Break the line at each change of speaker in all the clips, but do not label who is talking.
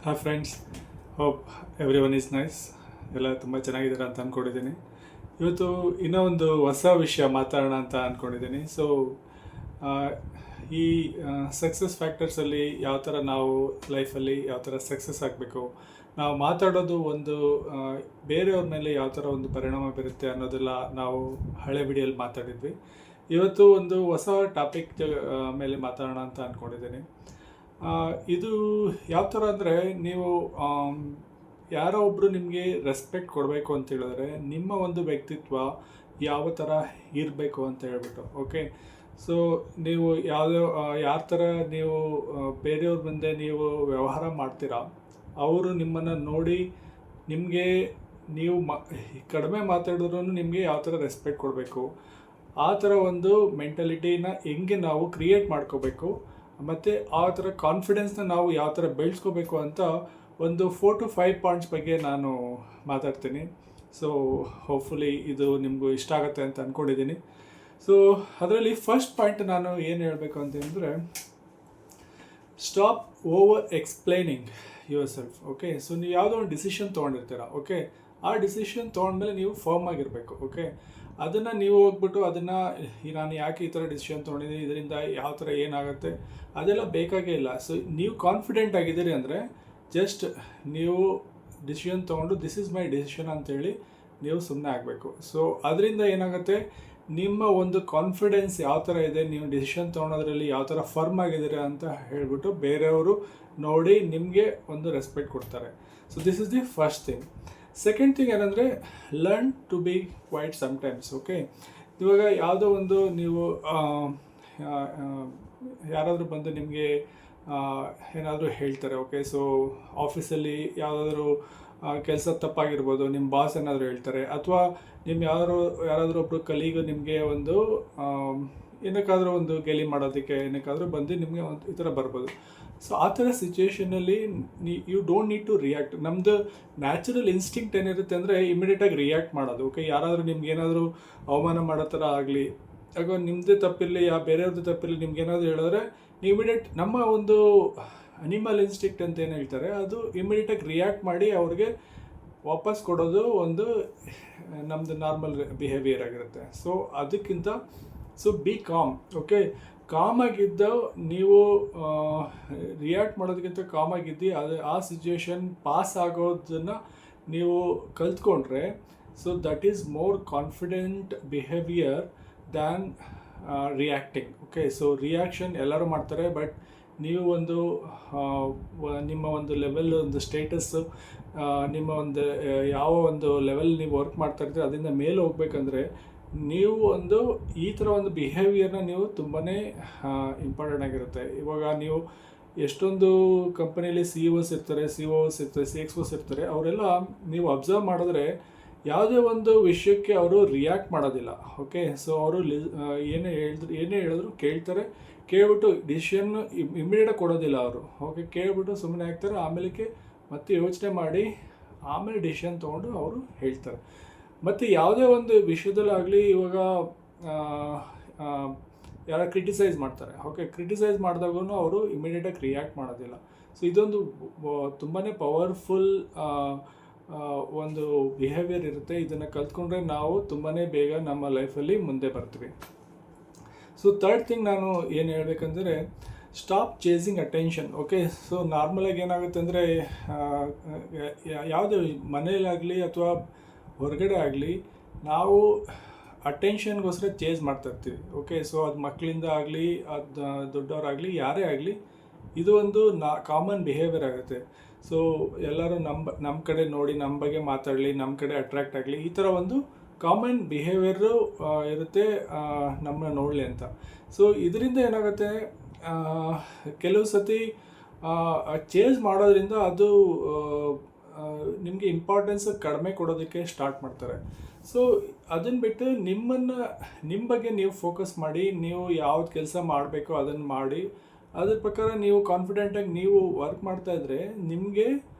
Hi friends, hope every one is nice. ಎಲ್ಲ ತುಂಬ ಚೆನ್ನಾಗಿದ್ದೀರಾ ಅಂತ ಅಂದ್ಕೊಂಡಿದ್ದೀನಿ. ಇವತ್ತು ಇನ್ನೂ ಒಂದು ಹೊಸ ವಿಷಯ ಮಾತಾಡೋಣ ಅಂತ ಅಂದ್ಕೊಂಡಿದ್ದೀನಿ. ಸೊ ಈ ಸಕ್ಸಸ್ ಫ್ಯಾಕ್ಟರ್ಸಲ್ಲಿ ಯಾವ ಥರ ನಾವು ಲೈಫಲ್ಲಿ ಯಾವ ಥರ ಸಕ್ಸಸ್ ಆಗಬೇಕು, ನಾವು ಮಾತಾಡೋದು ಒಂದು ಬೇರೆಯವ್ರ ಮೇಲೆ ಯಾವ ಥರ ಒಂದು ಪರಿಣಾಮ ಬೀರುತ್ತೆ ಅನ್ನೋದೆಲ್ಲ ನಾವು ಹಳೆ ವಿಡಿಯೋಲಿ ಮಾತಾಡಿದ್ವಿ. ಇವತ್ತು ಒಂದು ಹೊಸ ಟಾಪಿಕ್ ಮೇಲೆ ಮಾತಾಡೋಣ ಅಂತ ಅಂದ್ಕೊಂಡಿದ್ದೀನಿ. ಇದು ಯಾವ ಥರ ಅಂದರೆ, ನೀವು ಯಾರೋ ಒಬ್ಬರು ನಿಮಗೆ ರೆಸ್ಪೆಕ್ಟ್ ಕೊಡಬೇಕು ಅಂತ ಹೇಳಿದ್ರೆ ನಿಮ್ಮ ಒಂದು ವ್ಯಕ್ತಿತ್ವ ಯಾವ ಥರ ಇರಬೇಕು ಅಂತ ಹೇಳ್ಬಿಟ್ಟು. ಓಕೆ, ಸೊ ನೀವು ಯಾರ ಥರ ನೀವು ಬೇರೆಯವ್ರ ಮುಂದೆ ನೀವು ವ್ಯವಹಾರ ಮಾಡ್ತೀರಾ, ಅವರು ನಿಮ್ಮನ್ನು ನೋಡಿ ನಿಮಗೆ ನೀವು ಕಡಿಮೆ ಮಾತಾಡಿದ್ರೂ ನಿಮಗೆ ಯಾವ ಥರ ರೆಸ್ಪೆಕ್ಟ್ ಕೊಡಬೇಕು, ಆ ಥರ ಒಂದು ಮೆಂಟಾಲಿಟಿನ ಹೆಂಗೆ ನಾವು ಕ್ರಿಯೇಟ್ ಮಾಡ್ಕೋಬೇಕು, ಮತ್ತು ಆ ಥರ ಕಾನ್ಫಿಡೆನ್ಸ್ನ ನಾವು ಯಾವ ಥರ ಬೆಳೆಸ್ಕೋಬೇಕು ಅಂತ ಒಂದು 4 to 5 ಪಾಯಿಂಟ್ಸ್ ಬಗ್ಗೆ ನಾನು ಮಾತಾಡ್ತೀನಿ. ಸೊ ಹೋಪ್ಫುಲಿ ಇದು ನಿಮಗೂ ಇಷ್ಟ ಆಗುತ್ತೆ ಅಂತ ಅಂದ್ಕೊಂಡಿದ್ದೀನಿ. ಸೊ ಅದರಲ್ಲಿ ಫಸ್ಟ್ ಪಾಯಿಂಟ್ ನಾನು ಏನು ಹೇಳಬೇಕು ಅಂತಂದರೆ, stop over explaining your self. Okay, so ನೀವು ಯಾವುದೋ ಒಂದು ಡಿಸಿಷನ್ ತೊಗೊಂಡಿರ್ತೀರ. ಓಕೆ, ಆ ಡಿಸಿಷನ್ ತೊಗೊಂಡ್ಮೇಲೆ ನೀವು ಫರ್ಮ್ ಆಗಿರಬೇಕು. ಓಕೆ, ಅದನ್ನು ನೀವು ಹೋಗ್ಬಿಟ್ಟು ಅದನ್ನು ನಾನು ಯಾಕೆ ಈ ಥರ ಡಿಸಿಷನ್ ತೊಗೊಂಡಿದ್ದೀನಿ, ಇದರಿಂದ ಯಾವ ಥರ ಏನಾಗುತ್ತೆ ಅದೆಲ್ಲ ಬೇಕಾಗೇ ಇಲ್ಲ. ಸೊ ನೀವು ಕಾನ್ಫಿಡೆಂಟ್ ಆಗಿದ್ದೀರಿ ಅಂದರೆ ಜಸ್ಟ್ ನೀವು ಡಿಸಿಷನ್ ತೊಗೊಂಡು ದಿಸ್ ಈಸ್ ಮೈ ಡಿಸಿಷನ್ ಅಂತೇಳಿ ನೀವು ಸುಮ್ಮನೆ ಆಗಬೇಕು. ಸೊ ಅದರಿಂದ ಏನಾಗುತ್ತೆ, ನಿಮ್ಮ ಒಂದು ಕಾನ್ಫಿಡೆನ್ಸ್ ಯಾವ ಥರ ಇದೆ, ನೀವು ಡಿಸಿಷನ್ ತೊಗೊಳೋದ್ರಲ್ಲಿ ಯಾವ ಥರ ಫರ್ಮ್ ಆಗಿದ್ದೀರಾ ಅಂತ ಹೇಳಿಬಿಟ್ಟು ಬೇರೆಯವರು ನೋಡಿ ನಿಮಗೆ ಒಂದು ರೆಸ್ಪೆಕ್ಟ್ ಕೊಡ್ತಾರೆ. So this is the first thing. Second thing ಏನಂದರೆ, learn to be quiet sometimes. Okay, ಇವಾಗ ಯಾವುದೋ ಒಂದು ನೀವು ಯಾರಾದರೂ ಬಂದು ನಿಮಗೆ ಏನಾದರೂ ಹೇಳ್ತಾರೆ. ಓಕೆ, ಸೊ ಆಫೀಸಲ್ಲಿ ಯಾವುದಾದ್ರೂ ಕೆಲಸ ತಪ್ಪಾಗಿರ್ಬೋದು, ನಿಮ್ಮ ಬಾಸ್ ಏನಾದರೂ ಹೇಳ್ತಾರೆ, ಅಥವಾ ನಿಮ್ಮ ಯಾರಾದರೂ ಒಬ್ಬರು ಕಲೀಗು ನಿಮಗೆ ಒಂದು ಏನಕ್ಕಾದರೂ ಒಂದು ಗೇಲಿ ಮಾಡೋದಕ್ಕೆ ಏನಕ್ಕಾದರೂ ಬಂದು ನಿಮಗೆ ಒಂದು ಈ ಥರ ಬರ್ಬೋದು. ಸೊ ಆ ಥರ ಸಿಚುವೇಷನಲ್ಲಿ you don't need to react. ನಮ್ಮದು ನ್ಯಾಚುರಲ್ ಇನ್ಸ್ಟಿಂಕ್ಟ್ ಏನಿರುತ್ತೆ ಅಂದರೆ ಇಮಿಡಿಯೇಟಾಗಿ ರಿಯಾಕ್ಟ್ ಮಾಡೋದು. ಓಕೆ, ಯಾರಾದರೂ ನಿಮ್ಗೆ ಏನಾದರೂ ಅವಮಾನ ಮಾಡೋ ಥರ ಆಗಲಿ, ಅಥವಾ ನಿಮ್ಮದೇ ತಪ್ಪಿರಲಿ ಬೇರೆಯವ್ರದ್ದು ತಪ್ಪಿರಲಿ, ನಿಮ್ಗೆ ಏನಾದರೂ ಹೇಳಿದ್ರೆ ಇಮಿಡಿಯೇಟ್ ನಮ್ಮ ಒಂದು ಅನಿಮಲ್ ಇನ್ಸ್ಟಿಂಕ್ಟ್ ಅಂತ ಏನು ಹೇಳ್ತಾರೆ ಅದು ಇಮಿಡಿಯೇಟಾಗಿ ರಿಯಾಕ್ಟ್ ಮಾಡಿ ಅವ್ರಿಗೆ ವಾಪಸ್ ಕೊಡೋದು ಒಂದು ನಮ್ಮದು ನಾರ್ಮಲ್ ಬಿಹೇವಿಯರ್ ಆಗಿರುತ್ತೆ. ಸೊ ಅದಕ್ಕಿಂತ ಬಿ ಕಾಮ್. ಓಕೆ, ಕಾಮಾಗಿದ್ದ ನೀವು ರಿಯಾಕ್ಟ್ ಮಾಡೋದಕ್ಕಿಂತ ಕಾಮಾಗಿದ್ದು ಆ ಸಿಚುವೇಶನ್ ಪಾಸ್ ಆಗೋದನ್ನು ನೀವು ಕಲ್ತ್ಕೊಂಡ್ರೆ, so that is more confident behaviour than reacting. Okay, so reaction ಎಲ್ಲರೂ ಮಾಡ್ತಾರೆ, ಬಟ್ ನೀವು ಒಂದು ನಿಮ್ಮ ಒಂದು ಲೆವೆಲ್, ಒಂದು ಸ್ಟೇಟಸ್ಸು, ನಿಮ್ಮ ಒಂದು ಯಾವ ಒಂದು ಲೆವೆಲ್ ನೀವು ವರ್ಕ್ ಮಾಡ್ತಾ ಇರ್ತೀರಿ ಅದರಿಂದ ಮೇಲೆ ಹೋಗ್ಬೇಕಂದ್ರೆ ನೀವು ಒಂದು ಈ ಥರ ಒಂದು ಬಿಹೇವಿಯರ್ನ ನೀವು ತುಂಬಾ ಇಂಪಾರ್ಟೆಂಟ್ ಆಗಿರುತ್ತೆ. ಇವಾಗ ನೀವು ಎಷ್ಟೊಂದು ಕಂಪನಿಯಲ್ಲಿ CEOs ಇರ್ತಾರೆ, CXOs ಇರ್ತಾರೆ, ಅವರೆಲ್ಲ ನೀವು ಅಬ್ಸರ್ವ್ ಮಾಡಿದ್ರೆ ಯಾವುದೇ ಒಂದು ವಿಷಯಕ್ಕೆ ಅವರು ರಿಯಾಕ್ಟ್ ಮಾಡೋದಿಲ್ಲ. ಓಕೆ, ಸೊ ಅವರು ಏನೇ ಹೇಳಿದ್ರು ಕೇಳ್ತಾರೆ, ಕೇಳ್ಬಿಟ್ಟು ಡಿಸಿಷನ್ ಇಮಿಡಿಯೇಟಾಗಿ ಕೊಡೋದಿಲ್ಲ ಅವರು. ಓಕೆ, ಕೇಳ್ಬಿಟ್ಟು ಸುಮ್ಮನೆ ಆಗ್ತಾರೆ, ಆಮೇಲೆ ಮತ್ತೆ ಯೋಚನೆ ಮಾಡಿ ಆಮೇಲೆ ಡಿಸಿಷನ್ ತೊಗೊಂಡು ಅವರು ಹೇಳ್ತಾರೆ. ಮತ್ತು ಯಾವುದೇ ಒಂದು ವಿಷಯದಲ್ಲಾಗಲಿ, ಇವಾಗ ಯಾರು ಕ್ರಿಟಿಸೈಸ್ ಮಾಡ್ತಾರೆ, ಓಕೆ, ಕ್ರಿಟಿಸೈಸ್ ಮಾಡಿದಾಗೂ ಅವರು ಇಮಿಡಿಯೇಟಾಗಿ ರಿಯಾಕ್ಟ್ ಮಾಡೋದಿಲ್ಲ. ಸೊ ಇದೊಂದು ತುಂಬಾ ಪವರ್ಫುಲ್ ಒಂದು ಬಿಹೇವಿಯರ್ ಇರುತ್ತೆ. ಇದನ್ನು ಕಲ್ತ್ಕೊಂಡ್ರೆ ನಾವು ತುಂಬಾ ಬೇಗ ನಮ್ಮ ಲೈಫಲ್ಲಿ ಮುಂದೆ ಬರ್ತೀವಿ. ಸೊ ಥರ್ಡ್ ಥಿಂಗ್ ನಾನು ಏನು ಹೇಳ್ಬೇಕಂದ್ರೆ, stop chasing attention. Okay, so ನಾರ್ಮಲಾಗಿ ಏನಾಗುತ್ತೆ ಅಂದರೆ, ಯಾವುದೇ ಮನೆಯಲ್ಲಾಗಲಿ ಅಥವಾ ಹೊರಗಡೆ ಆಗಲಿ ನಾವು ಅಟೆನ್ಷನ್ಗೋಸ್ಕರ ಚೇಸ್ ಮಾಡ್ತಾಯಿರ್ತೀವಿ. ಓಕೆ, ಸೊ ಅದು ಮಕ್ಕಳಿಂದ ಆಗಲಿ ಅದು ದೊಡ್ಡವರಾಗಲಿ ಯಾರೇ ಆಗಲಿ, ಇದು ಒಂದು ಕಾಮನ್ ಬಿಹೇವಿಯರ್ ಆಗುತ್ತೆ. ಸೊ ಎಲ್ಲರೂ ನಮ್ಮ ಕಡೆ ನೋಡಿ ನಮ್ಮ ಬಗ್ಗೆ ಮಾತಾಡಲಿ, ನಮ್ಮ ಕಡೆ ಅಟ್ರ್ಯಾಕ್ಟ್ ಆಗಲಿ, ಈ ಥರ ಒಂದು ಕಾಮನ್ ಬಿಹೇವಿಯರು ಇರುತ್ತೆ ನಮ್ಮನ್ನ ನೋಡಲಿ ಅಂತ. ಸೊ ಇದರಿಂದ ಏನಾಗುತ್ತೆ, ಕೆಲವು ಸತಿ ಚೇಂಜ್ ಮಾಡೋದ್ರಿಂದ ಅದು ನಿಮಗೆ ಇಂಪಾರ್ಟೆನ್ಸ್ ಕಡಿಮೆ ಕೊಡೋದಕ್ಕೆ ಸ್ಟಾರ್ಟ್ ಮಾಡ್ತಾರೆ. ಸೊ ಅದನ್ನು ಬಿಟ್ಟು ನಿಮ್ಮ ಬಗ್ಗೆ ನೀವು ಫೋಕಸ್ ಮಾಡಿ, ನೀವು ಯಾವ್ದು ಕೆಲಸ ಮಾಡಬೇಕೋ ಅದನ್ನು ಮಾಡಿ, ಅದ್ರ ಪ್ರಕಾರ ನೀವು ಕಾನ್ಫಿಡೆಂಟಾಗಿ ನೀವು ವರ್ಕ್ ಮಾಡ್ತಾಯಿದ್ರೆ ನಿಮಗೆ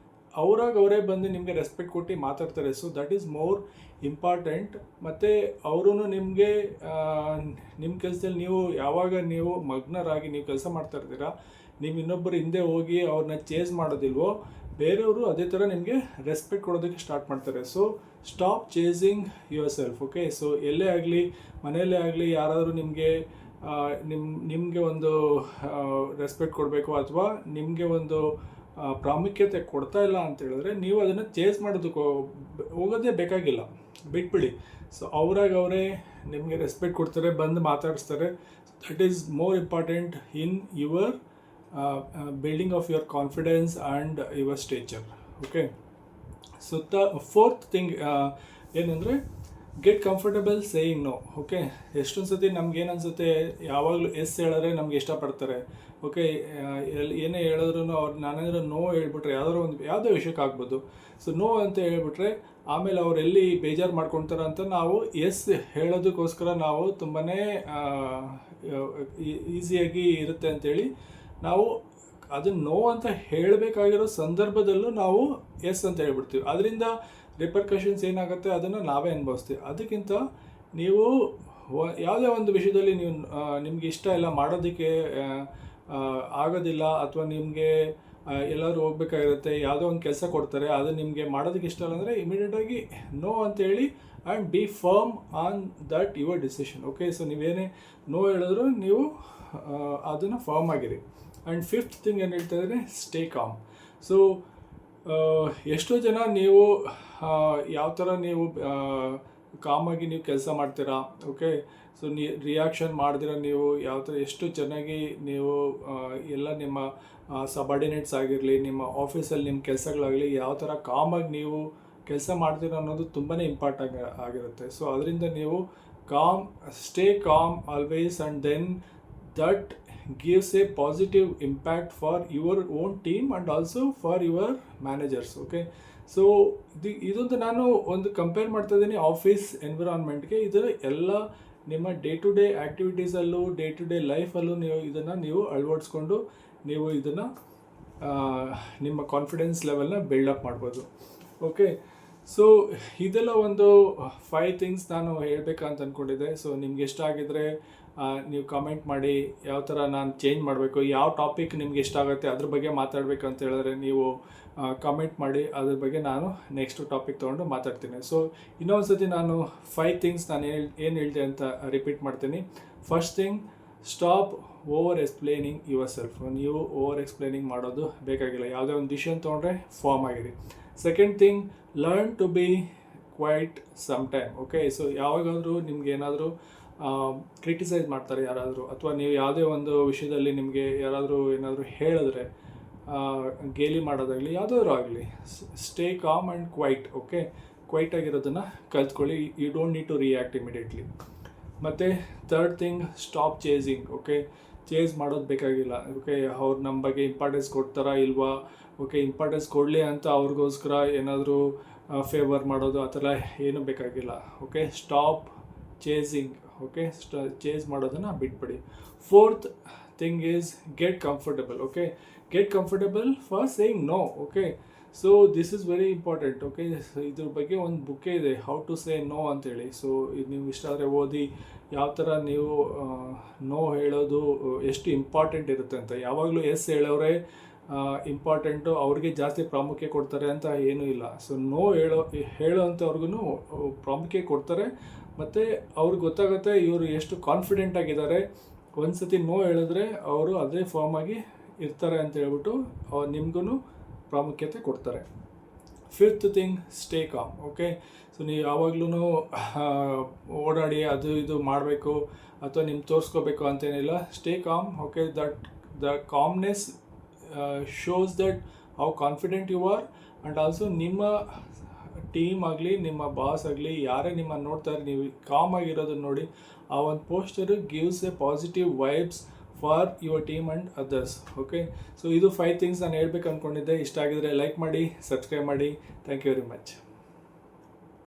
ಅವರೇ ಬಂದು ನಿಮಗೆ ರೆಸ್ಪೆಕ್ಟ್ ಕೊಟ್ಟು ಮಾತಾಡ್ತಾರೆ. So that is more important. ಮತ್ತು ಅವರೂ ನಿಮಗೆ ನಿಮ್ಮ ಕೆಲಸದಲ್ಲಿ ಯಾವಾಗ ನೀವು ಮಗ್ನರಾಗಿ ನೀವು ಕೆಲಸ ಮಾಡ್ತಾ ಇರ್ತೀರ, ನೀವು ಇನ್ನೊಬ್ಬರು ಹಿಂದೆ ಹೋಗಿ ಅವ್ರನ್ನ ಚೇಸ್ ಮಾಡೋದಿಲ್ವೋ, ಬೇರೆಯವರು ಅದೇ ಥರ ನಿಮಗೆ ರೆಸ್ಪೆಕ್ಟ್ ಕೊಡೋದಕ್ಕೆ ಸ್ಟಾರ್ಟ್ ಮಾಡ್ತಾರೆ. So stop chasing your self. Okay, so ಎಲ್ಲೇ ಆಗಲಿ, ಮನೆಯಲ್ಲೇ ಆಗಲಿ, ಯಾರಾದರೂ ನಿಮಗೆ ಒಂದು ರೆಸ್ಪೆಕ್ಟ್ ಕೊಡಬೇಕು ಅಥವಾ ನಿಮಗೆ ಒಂದು ಪ್ರಾಮುಖ್ಯತೆ ಕೊಡ್ತಾ ಇಲ್ಲ ಅಂತ ಹೇಳಿದ್ರೆ ನೀವು ಅದನ್ನು ಚೇಸ್ ಮಾಡೋದಕ್ಕೆ ಹೋಗೋದೇ ಬೇಕಾಗಿಲ್ಲ, ಬಿಟ್ಬಿಡಿ. ಸೊ ಅವರೇ ನಿಮಗೆ ರೆಸ್ಪೆಕ್ಟ್ ಕೊಡ್ತಾರೆ, ಬಂದು ಮಾತಾಡಿಸ್ತಾರೆ. That is more important in your building of your confidence and your stature. Okay, so fourth thing ಏನಂದರೆ get comfortable saying no. Okay, ಎಷ್ಟೊಂದು ಸತಿ ನಮ್ಗೇನು ಅನಿಸುತ್ತೆ, ಯಾವಾಗಲೂ ಎಸ್ ಹೇಳಿದ್ರೆ ನಮ್ಗೆ ಇಷ್ಟಪಡ್ತಾರೆ. ಓಕೆ, ಏನೇ ಹೇಳಿದ್ರು ನಾನೇನಾದ್ರು ನೋ ಹೇಳ್ಬಿಟ್ರೆ ಯಾವುದೋ ವಿಷಯಕ್ಕೆ ಆಗ್ಬೋದು. ಸೊ ನೋ ಅಂತ ಹೇಳ್ಬಿಟ್ರೆ ಆಮೇಲೆ ಅವ್ರು ಎಲ್ಲಿ ಬೇಜಾರು ಮಾಡ್ಕೊತಾರೆ ಅಂತ ನಾವು ಎಸ್ ಹೇಳೋದಕ್ಕೋಸ್ಕರ ನಾವು ತುಂಬಾ ಈಸಿಯಾಗಿ ಇರುತ್ತೆ ಅಂಥೇಳಿ ನಾವು ಅದನ್ನು ನೋ ಅಂತ ಹೇಳಬೇಕಾಗಿರೋ ಸಂದರ್ಭದಲ್ಲೂ ನಾವು ಎಸ್ ಅಂತ ಹೇಳ್ಬಿಡ್ತೀವಿ. ಅದರಿಂದ ರಿಪರ್ಕಷನ್ಸ್ ಏನಾಗುತ್ತೆ ಅದನ್ನು ನಾವೇ ಅನುಭವಿಸ್ತೀವಿ. ಅದಕ್ಕಿಂತ ನೀವು ಯಾವುದೇ ಒಂದು ವಿಷಯದಲ್ಲಿ ನಿಮ್ಗೆ ಇಷ್ಟ ಇಲ್ಲ, ಮಾಡೋದಕ್ಕೆ ಆಗೋದಿಲ್ಲ, ಅಥವಾ ನಿಮಗೆ ಎಲ್ಲರೂ ಹೋಗ್ಬೇಕಾಗಿರುತ್ತೆ, ಯಾವುದೋ ಒಂದು ಕೆಲಸ ಕೊಡ್ತಾರೆ, ಅದು ನಿಮಗೆ ಮಾಡೋದಕ್ಕೆ ಇಷ್ಟ ಇಲ್ಲ ಅಂದರೆ ಇಮಿಡಿಯೇಟಾಗಿ ನೋ ಅಂತೇಳಿ and be firm on that your decision. Okay, so ನೀವೇನೇ ನೋ ಹೇಳಿದ್ರು ನೀವು ಅದನ್ನು ಫರ್ಮ್ ಆಗಿರಿ. ಆ್ಯಂಡ್ ಫಿಫ್ತ್ ಥಿಂಗ್ ಏನು ಹೇಳ್ತಾ ಇದ್ದಾರೆ, ಸ್ಟೇ ಕಾಮ್. ಸೊ ಎಷ್ಟೋ ಜನ ನೀವು ಯಾವ ಥರ ನೀವು ಕಾಮಾಗಿ ನೀವು ಕೆಲಸ ಮಾಡ್ತೀರಾ. ಓಕೆ, ಸೊ ರಿಯಾಕ್ಷನ್ ಮಾಡ್ದಿರ ನೀವು ಯಾವ ಥರ ಎಷ್ಟು ಚೆನ್ನಾಗಿ ನೀವು ಎಲ್ಲ ನಿಮ್ಮ ಸಬಾರ್ಡಿನೇಟ್ಸ್ ಆಗಿರಲಿ, ನಿಮ್ಮ ಆಫೀಸಲ್ಲಿ ನಿಮ್ಮ ಕೆಲಸಗಳಾಗಲಿ ಯಾವ ಥರ ಕಾಮಾಗಿ ನೀವು ಕೆಲಸ ಮಾಡ್ತೀರ ಅನ್ನೋದು ತುಂಬಾ ಇಂಪಾರ್ಟೆಂಟ್ ಆಗಿರುತ್ತೆ. ಸೊ ಅದರಿಂದ ನೀವು stay calm always, and then that gives a positive impact for your own team and also for your managers. Okay, so ಇದೊಂದು ನಾನು ಒಂದು ಕಂಪೇರ್ ಮಾಡ್ತಾ ಇದ್ದೀನಿ ಆಫೀಸ್ ಎನ್ವಿರಾನ್ಮೆಂಟ್ಗೆ. ಇದರ ಎಲ್ಲ ನಿಮ್ಮ ಡೇ ಟು ಡೇ ಆ್ಯಕ್ಟಿವಿಟೀಸಲ್ಲೂ ಡೇ ಟು ಡೇ ಲೈಫಲ್ಲೂ ನೀವು ಅಳವಡಿಸ್ಕೊಂಡು ನೀವು ಇದನ್ನು ನಿಮ್ಮ ಕಾನ್ಫಿಡೆನ್ಸ್ ಲೆವೆಲ್ನ ಬಿಲ್ಡಪ್ ಮಾಡ್ಬೋದು. ಓಕೆ, ಸೊ ಇದೆಲ್ಲ ಒಂದು 5 ಥಿಂಗ್ಸ್ ನಾನು ಹೇಳಬೇಕಂತ ಅಂದ್ಕೊಂಡಿದ್ದೆ. ಸೊ ನಿಮ್ಗೆ ಇಷ್ಟ ಆಗಿದ್ರೆ ನೀವು ಕಮೆಂಟ್ ಮಾಡಿ, ಯಾವ ಥರ ನಾನು ಚೇಂಜ್ ಮಾಡಬೇಕು, ಯಾವ ಟಾಪಿಕ್ ನಿಮ್ಗೆ ಇಷ್ಟ ಆಗುತ್ತೆ ಅದ್ರ ಬಗ್ಗೆ ಮಾತಾಡಬೇಕು ಅಂತ ಹೇಳಿದ್ರೆ ನೀವು ಕಮೆಂಟ್ ಮಾಡಿ, ಅದ್ರ ಬಗ್ಗೆ ನಾನು ನೆಕ್ಸ್ಟ್ ಟಾಪಿಕ್ ತೊಗೊಂಡು ಮಾತಾಡ್ತೀನಿ. ಸೊ ಇನ್ನೊಂದು ಸತಿ ನಾನು 5 ಥಿಂಗ್ಸ್ ನಾನು ಏನು ಹೇಳಿದೆ ಅಂತ ರಿಪೀಟ್ ಮಾಡ್ತೀನಿ. First thing, stop over explaining yourself. ನೀವು ಓವರ್ ಎಕ್ಸ್ಪ್ಲೇನಿಂಗ್ ಮಾಡೋದು ಬೇಕಾಗಿಲ್ಲ. ಯಾವುದೇ ಒಂದು ಡಿಸಿಷನ್ ತೊಗೊಂಡ್ರೆ ಫಾರ್ಮ್ ಆಗಿರಿ. Second thing, learn to be quiet some time. Okay, so ಯಾವಾಗಾದರೂ ನಿಮ್ಗೆ ಏನಾದರೂ ಕ್ರಿಟಿಸೈಸ್ ಮಾಡ್ತಾರೆ ಯಾರಾದರೂ, ಅಥವಾ ನೀವು ಯಾವುದೇ ಒಂದು ವಿಷಯದಲ್ಲಿ ನಿಮಗೆ ಯಾರಾದರೂ ಏನಾದರೂ ಹೇಳಿದ್ರೆ, ಗೇಲಿ ಮಾಡೋದಾಗಲಿ ಯಾವುದಾದ್ರೂ ಆಗಲಿ, stay calm and quiet. Okay, quiet ಆಗಿರೋದನ್ನು ಕಲ್ತ್ಕೊಳ್ಳಿ. You don't need to react immediately. ಮತ್ತು third thing, stop chasing. Okay, chase ಮಾಡೋದು ಬೇಕಾಗಿಲ್ಲ. ಓಕೆ, ಅವ್ರು ನಮ್ಮ ಬಗ್ಗೆ ಇಂಪಾರ್ಟೆನ್ಸ್ ಕೊಡ್ತಾರಾ ಇಲ್ವಾ, ಓಕೆ ಇಂಪಾರ್ಟೆನ್ಸ್ ಕೊಡಲಿ ಅಂತ ಅವ್ರಿಗೋಸ್ಕರ ಏನಾದರೂ ಫೇವರ್ ಮಾಡೋದು ಆ ಥರ ಏನೂ ಬೇಕಾಗಿಲ್ಲ. Okay, stop chasing. Okay, chase ಮಾಡೋದನ್ನು ಬಿಟ್ಬಿಡಿ. Fourth thing is get comfortable. Okay, get comfortable for saying no. Okay, so this is very important. Okay, ಇದ್ರ ಬಗ್ಗೆ ಒಂದು ಬುಕ್ಕೇ ಇದೆ, ಹೌ ಟು ಸೇ ನೋ ಅಂತೇಳಿ. ಸೊ ಇದು ನೀವು ಇಷ್ಟ ಆದರೆ ಓದಿ, ಯಾವ ಥರ ನೀವು ನೋ ಹೇಳೋದು ಎಷ್ಟು ಇಂಪಾರ್ಟೆಂಟ್ ಇರುತ್ತೆ ಅಂತ. ಯಾವಾಗಲೂ ಎಸ್ ಹೇಳೋರೆ ಇಂಪಾರ್ಟೆಂಟು, ಅವ್ರಿಗೆ ಜಾಸ್ತಿ ಪ್ರಾಮುಖ್ಯ ಕೊಡ್ತಾರೆ ಅಂತ ಏನೂ ಇಲ್ಲ. ಸೊ ನೋ ಹೇಳೋವಂಥವ್ರಿಗೂ ಪ್ರಾಮುಖ್ಯ ಕೊಡ್ತಾರೆ, ಮತ್ತು ಅವ್ರಿಗೆ ಗೊತ್ತಾಗುತ್ತೆ ಇವರು ಎಷ್ಟು ಕಾನ್ಫಿಡೆಂಟ್ ಆಗಿದ್ದಾರೆ. ಒಂದು ಸತಿ ನೋ ಹೇಳಿದ್ರೆ ಅವರು ಅದೇ ಫಾರ್ಮ್ ಆಗಿ ಇರ್ತಾರೆ ಅಂತ ಹೇಳ್ಬಿಟ್ಟು ನಿಮಗೂ ಪ್ರಾಮುಖ್ಯತೆ ಕೊಡ್ತಾರೆ. Fifth thing, stay calm. Okay, so ನೀವು ಯಾವಾಗ್ಲೂ ಓಡಾಡಿ ಅದು ಇದು ಮಾಡಬೇಕು ಅಥವಾ ನಿಮ್ಗೆ ತೋರಿಸ್ಕೋಬೇಕು ಅಂತೇನಿಲ್ಲ. Stay calm. Okay, the calmness shows that how confident you are, and also ನಿಮ್ಮ ಟೀಮ್ ಆಗಲಿ, ನಿಮ್ಮ ಬಾಸ್ ಆಗಲಿ, ಯಾರೇ ನಿಮ್ಮನ್ನು ನೋಡ್ತಾರೆ, ನೀವು ಕಾಮ್ ಆಗಿರೋದನ್ನು ನೋಡಿ ಆ ಒಂದು poster gives A positive vibes for your team and others. Okay, so ಇದು 5 ಥಿಂಗ್ಸ್ ನಾನು ಹೇಳ್ಬೇಕು ಅಂದ್ಕೊಂಡಿದ್ದೆ. ಇಷ್ಟ ಆಗಿದ್ರೆ ಲೈಕ್ ಮಾಡಿ, ಸಬ್ಸ್ಕ್ರೈಬ್ ಮಾಡಿ. Thank you very much.